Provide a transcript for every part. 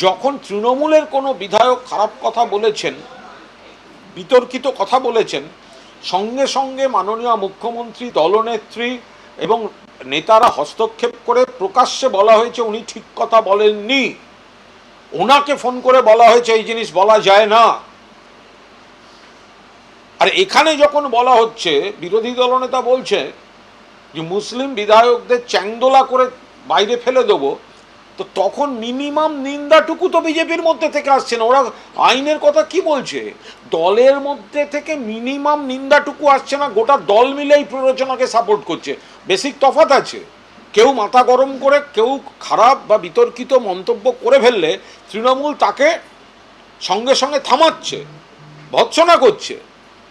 যখন তৃণমূলের কোনো বিধায়ক খারাপ কথা বলেছেন, বিতর্কিত কথা বলেছেন, সঙ্গে সঙ্গে মাননীয় মুখ্যমন্ত্রী, দলনেত্রী এবং নেতারা হস্তক্ষেপ করে প্রকাশ্যে বলা হয়েছে উনি ঠিক কথা বলেননি, ওনাকে ফোন করে বলা হয়েছে এই জিনিস বলা যায় না। আর এখানে যখন বলা হচ্ছে, বিরোধী দলনেতা বলছে যে মুসলিম বিধায়কদের চ্যাংদোলা করে বাইরে ফেলে দেবো, তো তখন মিনিমাম নিন্দাটুকু তো বিজেপির মধ্যে থেকে আসছে না। ওরা আইনের কথা কি বলছে, দলের মধ্যে থেকে মিনিমাম নিন্দাটুকু আসছে না, গোটা দল মিলে এই প্ররোচনাকে সাপোর্ট করছে। বেসিক তফাৎ আছে। কেউ মাথা গরম করে কেউ খারাপ বা বিতর্কিত মন্তব্য করে ফেললে তৃণমূল তাকে সঙ্গে সঙ্গে থামাচ্ছে, ভৎসনা করছে,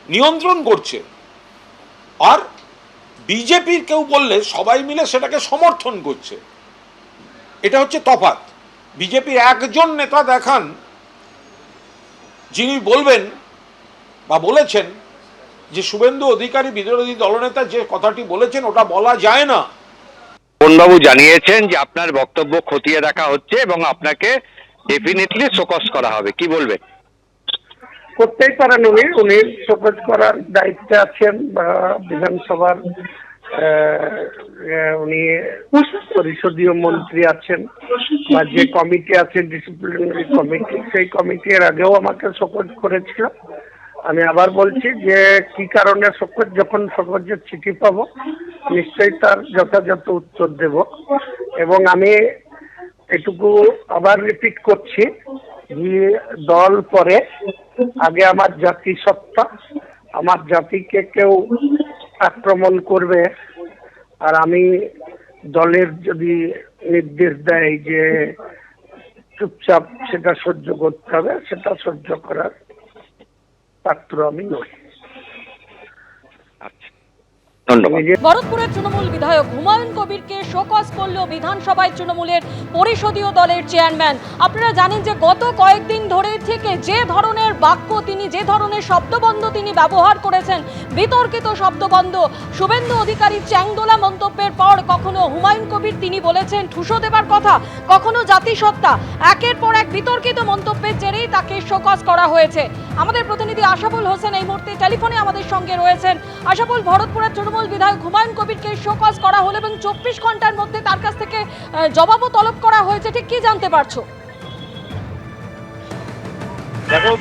নিয়ন্ত্রণ করছে। আর বিজেপির কেউ বললে সবাই মিলে সেটাকে সমর্থন করছে। এটা হচ্ছে তফাৎ। বিজেপির একজন নেতা দেখান যিনি বলবেন বা বলেছেন যে শুভেন্দু অধিকারী বিরোধী দলনেতা যে কথাটি বলেছেন ওটা বলা যায় না। পবনবাবু জানিয়েছেন যে আপনার বক্তব্য খতিয়ে দেখা হচ্ছে এবং আপনাকে ডেফিনেটলি শোকজ করা হবে, কি বলবেন? করতেই পারেন, উনি শোকজ করার দায়িত্বে আছেন বা বিধানসভার উনি পরিষদীয় মন্ত্রী আছেন বা যে কমিটি আছে ডিসিপ্লিনারি কমিটি, সেই কমিটির আগেও আমাকে শোকজ করেছিল। আমি আবার বলছি যে কি কারণে শোকজ, যখন শোকজের চিঠি পাবো নিশ্চয়ই তার যথাযথ উত্তর দেব। এবং আমি এটুকু আবার রিপিট করছি যে দল পরে, আগে আমার জাতিসত্তা, আমার জাতিকে কেউ আক্রমণ করবে আর আমি দলের যদি নির্দেশ দেয় যে চুপচাপ সেটা সহ্য করতে হবে, সেটা সহ্য করার পাত্র আমি নই। ভরতপুরের তৃণমূল বিধায়ক হুমায়ুন কবিরকে শোকজ করল বিধানসভায় তৃণমূলের পরিষদীয় দলের চেয়ারম্যান। আপনারা জানেন যে গত কয়েকদিন ধরে থেকে যে ধরনের বাক্য তিনি, যে ধরনের শব্দবন্ধ তিনি ব্যবহার করেছেন, বিতর্কিত শব্দবন্ধ, শুভেন্দু অধিকারী চ্যাংদোলা মন্তব্যের পর কখনো হুমায়ুন কবির তিনি বলেছেন ঠুসো দেবার কথা, কখনো জাতিসত্তা, একের পর এক বিতর্কিত মন্তব্যের জেরেই তাকে শোকজ করা হয়েছে। আমাদের প্রতিনিধি আশাফুল হোসেন এই মুহূর্তে টেলিফোনে আমাদের সঙ্গে রয়েছেন। আশাফুল, ভরতপুরের তৃণমূল বিধায়ক হুমায়ুন কবিরকে শোকজ করা হলো এবং 24 ঘন্টার মধ্যে তার কাছ থেকে জবাবও তলব করা হয়েছে, ঠিক কি জানতে পারছো? দেখো,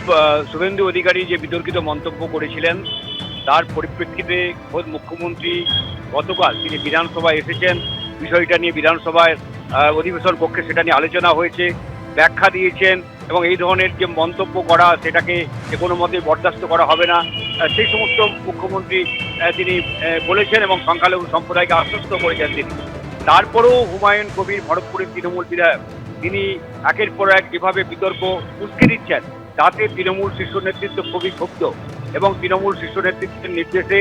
শুভেন্দু অধিকারী যে বিতর্কিত মন্তব্য করেছিলেন তার পরিপ্রেক্ষিতে খোদ মুখ্যমন্ত্রী গতকাল তিনি বিধানসভায় এসেছেন, বিষয়টা নিয়ে বিধানসভায় অধিবেশন কক্ষে সেটা নিয়ে আলোচনা হয়েছে, ব্যাখ্যা দিয়েছেন এবং এই ধরনের যে মন্তব্য করা সেটাকে যে কোনো মতে বরদাস্ত করা হবে না সেই সমস্ত মুখ্যমন্ত্রী তিনি বলেছেন এবং সংখ্যালঘু সম্প্রদায়কে আশ্বস্ত করেছেন তিনি। তারপরেও হুমায়ুন কবির, ভরতপুরের তৃণমূল বিধায়ক, তিনি একের পর এক যেভাবে বিতর্ক উস্কে দিচ্ছেন তাতে তৃণমূল শীর্ষ নেতৃত্ব খুবই ক্ষুব্ধ এবং তৃণমূল শীর্ষ নেতৃত্বের নির্দেশে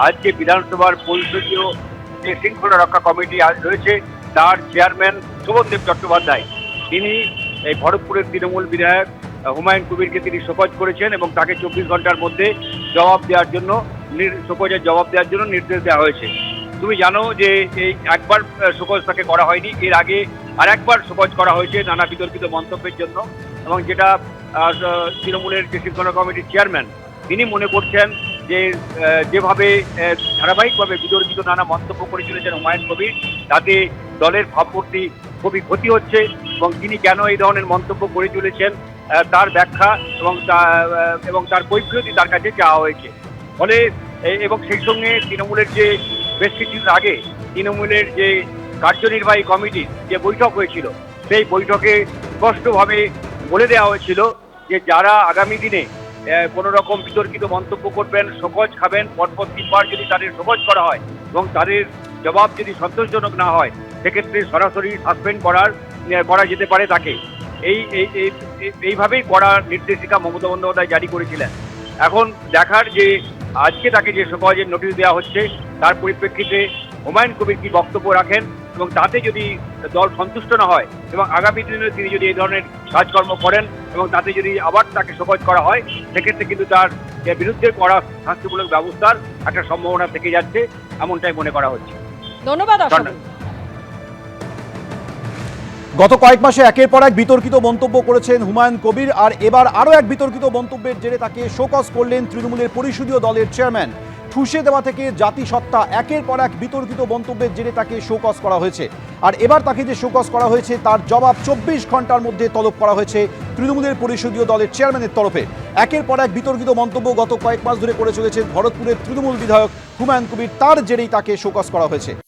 আজকে বিধানসভার পরিষদীয় যে শৃঙ্খলা রক্ষা কমিটি আজ রয়েছে তার চেয়ারম্যান শোভনদেব চট্টোপাধ্যায় তিনি এই ভরতপুরের তৃণমূল বিধায়ক হুমায়ুন কবিরকে তিনি শোকজ করেছেন এবং তাকে 24 ঘন্টার মধ্যে জবাব দেওয়ার জন্য, শোকজের জবাব দেওয়ার জন্য নির্দেশ দেওয়া হয়েছে। তুমি জানো যে এই একবার শোকজ তাকে করা হয়নি, এর আগে আর একবার শোকজ করা হয়েছে নানা বিতর্কিত মন্তব্যের জন্য এবং যেটা তৃণমূলের যে শৃঙ্খলা কমিটির চেয়ারম্যান তিনি মনে করছেন যে যেভাবে ধারাবাহিকভাবে বিতর্কিত নানা মন্তব্য করে চলেছেন হুমায়ুন কবির তাতে দলের ভাবমূর্তি খুবই ক্ষতি হচ্ছে এবং তিনি কেন এই ধরনের মন্তব্য করে চলেছেন তার ব্যাখ্যা এবং তার কৈফিয়তি তার কাছে চাওয়া হয়েছে। ফলে এবং সেই সঙ্গে তৃণমূলের যে বেশ কিছুদিন আগে তৃণমূলের যে কার্যনির্বাহী কমিটির যে বৈঠক হয়েছিল সেই বৈঠকে স্পষ্টভাবে বলে দেওয়া হয়েছিল যে যারা আগামী দিনে কোনো রকম বিতর্কিত মন্তব্য করবেন, শোকজ খাবেন, পরপর 3 বার যদি তাদের শোকজ করা হয় এবং তাদের জবাব যদি সন্তোষজনক না হয় সেক্ষেত্রে সরাসরি সাসপেন্ড করা যেতে পারে তাকে। এইভাবেই কড়া নির্দেশিকা মমতা বন্দ্যোপাধ্যায় জারি করেছিলেন। এখন দেখার যে আজকে তাকে যে শোকজের নোটিশ দেওয়া হচ্ছে তার পরিপ্রেক্ষিতে হুমায়ুন কবির কি বক্তব্য রাখেন এবং তাতে যদি দল সন্তুষ্ট না হয় এবং আগামী দিনে তিনি যদি এই ধরনের কাজকর্ম করেন এবং তাতে যদি আবার তাকে শোকজ করা হয় সেক্ষেত্রে কিন্তু তার বিরুদ্ধে করা শাস্তিমূলক ব্যবস্থার একটা সম্ভাবনা থেকে যাচ্ছে, এমনটাই মনে করা হচ্ছে। ধন্যবাদ আশাফুল। গত কয়েক মাসে একের পর এক বিতর্কিত মন্তব্য করেছেন হুমায়ুন কবির, আর এবার আরও এক বিতর্কিত মন্তব্যের জেরে তাকে শোকজ করলেন তৃণমূলের পরিষদীয় দলের চেয়ারম্যান। ঠুসে দেওয়া থেকে জাতিসত্তা, একের পর এক বিতর্কিত মন্তব্যের জেরে তাকে শোকজ করা হয়েছে। আর এবার তাকে যে শোকজ করা হয়েছে তার জবাব 24 ঘন্টার মধ্যে তলব করা হয়েছে তৃণমূলের পরিষদীয় দলের চেয়ারম্যানের তরফে। একের পর এক বিতর্কিত মন্তব্য গত কয়েক মাস ধরে করে চলেছেন ভরতপুরের তৃণমূল বিধায়ক হুমায়ুন কবির, তার জেরেই তাকে শোকজ করা হয়েছে।